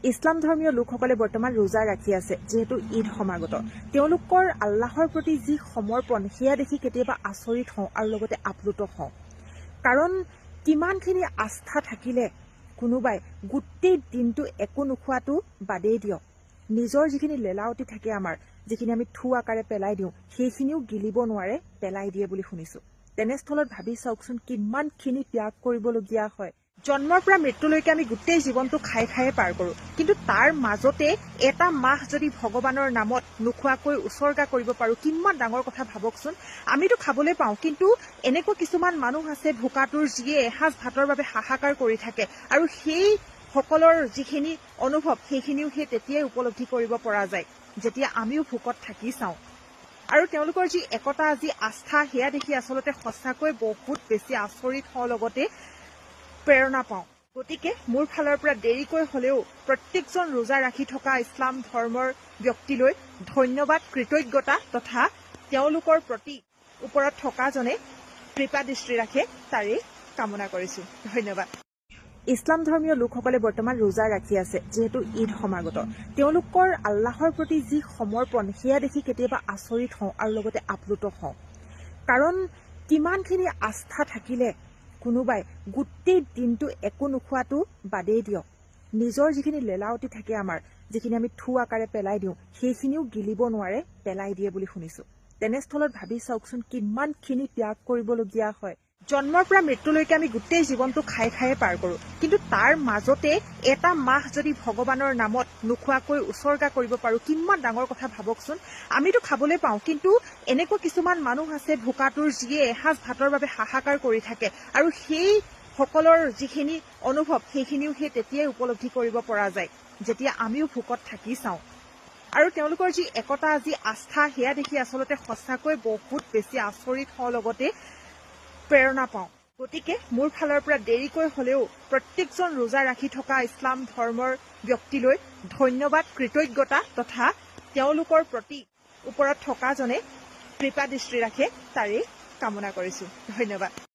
ইছলাম ধৰ্মীয় লোকসকলে বৰ্তমান ৰোজা ৰাখি আছে যেহেতু ঈদ সমাগত তেওঁলোকৰ আল্লাহৰ প্ৰতি যি সমৰ্পণ সেয়া দেখি কেতিয়াবা আচৰিত হওঁ আৰু লগতে আপ্লুত হওঁ কাৰণ কিমানখিনি আস্থা থাকিলে কোনোবাই গোটেই দিনটো একো নোখোৱাটো বাদেই দিয়ক নিজৰ যিখিনি লেলাৱতি থাকে আমাৰ যিখিনি আমি থু আকাৰে পেলাই দিওঁ সেইখিনিও গিলিব নোৱাৰে পেলাই দিয়ে বুলি শুনিছো তেনেস্থলত ভাবি চাওকচোন কিমানখিনি ত্যাগ কৰিবলগীয়া হয় জন্মৰ পৰা মৃত্যুলৈকে আমি গোটেই জীৱনটো খাই খায়ে পাৰ কৰোঁ কিন্তু তাৰ মাজতে এটা মাহ যদি ভগৱানৰ নামত নোখোৱাকৈ উৎসৰ্গা কৰিব পাৰোঁ কিমান ডাঙৰ কথা ভাবকচোন আমিতো খাবলৈ পাওঁ কিন্তু এনেকুৱা কিছুমান মানুহ আছে ভোকাতুৰ যিয়ে এসাঁজ ভাতৰ বাবে হাহাকাৰ কৰি থাকে আৰু সেই সকলৰ যিখিনি অনুভৱ সেইখিনিও সেই তেতিয়াই উপলব্ধি কৰিব পৰা যায় যেতিয়া আমিও ভোকত থাকি চাওঁ আৰু তেওঁলোকৰ যি একতা যি আস্থা সেয়া দেখি আচলতে সঁচাকৈ বহুত বেছি আচৰিত হওঁ লগতে প্ৰেৰণা পাওঁ গতিকে মোৰ ফালৰ পৰা দেৰিকৈ হলেও প্ৰত্যেকজন ৰোজা ৰাখি থকা ইছলাম ধৰ্মৰ ব্যক্তিলৈ ধন্যবাদ কৃতজ্ঞতা তথা তেওঁলোকৰ প্ৰতি ওপৰত থকাজনে কৃপা দৃষ্টি ৰাখে তাৰেই কামনা কৰিছো ধন্যবাদ ইছলাম ধৰ্মীয় লোকসকলে বৰ্তমান ৰোজা ৰাখি আছে যেহেতু ঈদ সমাগত তেওঁলোকৰ আল্লাহৰ প্ৰতি যি সমৰ্পণ সেয়া দেখি কেতিয়াবা আচৰিত হওঁ আৰু লগতে আপ্লুত হওঁ কাৰণ কিমানখিনি আস্থা থাকিলে কোনোবাই গোটেই দিনটো একো নোখোৱাটো বাদেই দিয়ক নিজৰ যিখিনি লেলাৱতি থাকে আমাৰ যিখিনি আমি থু আকাৰে পেলাই দিওঁ সেইখিনিও গিলিব নোৱাৰে পেলাই দিয়ে বুলি শুনিছো তেনেস্থলত ভাবি চাওকচোন কিমানখিনি ত্যাগ কৰিবলগীয়া হয় জন্মৰ পৰা মৃত্যুলৈকে আমি গোটেই জীৱনটো খাই খায়ে পাৰ কৰোঁ কিন্তু তাৰ মাজতে এটা মাহ যদি ভগৱানৰ নামত নোখোৱাকৈ উৎসৰ্গা কৰিব পাৰোঁ কিমান ডাঙৰ কথা ভাবকচোন আমিতো খাবলৈ পাওঁ কিন্তু এনেকুৱা কিছুমান মানুহ আছে ভোকাতুৰ যিয়ে এসাঁজ ভাতৰ বাবে হাহাকাৰ কৰি থাকে আৰু সেই সকলৰ যিখিনি অনুভৱ সেইখিনিও সেই তেতিয়াই উপলব্ধি কৰিব পৰা যায় যেতিয়া আমিও ভোকত থাকি চাওঁ আৰু তেওঁলোকৰ যি একতা যি আস্থা সেয়া দেখি আচলতে সঁচাকৈ বহুত বেছি আচৰিত হওঁ লগতে প্ৰেৰণা পাওঁ গতিকে মোৰ ফালৰ পৰা দেৰিকৈ হলেও প্ৰত্যেকজন ৰোজা ৰাখি থকা ইছলাম ধৰ্মৰ ব্যক্তিলৈ ধন্যবাদ কৃতজ্ঞতা তথা তেওঁলোকৰ প্ৰতি ওপৰত থকাজনে কৃপা দৃষ্টি ৰাখে তাৰেই কামনা কৰিছো ধন্যবাদ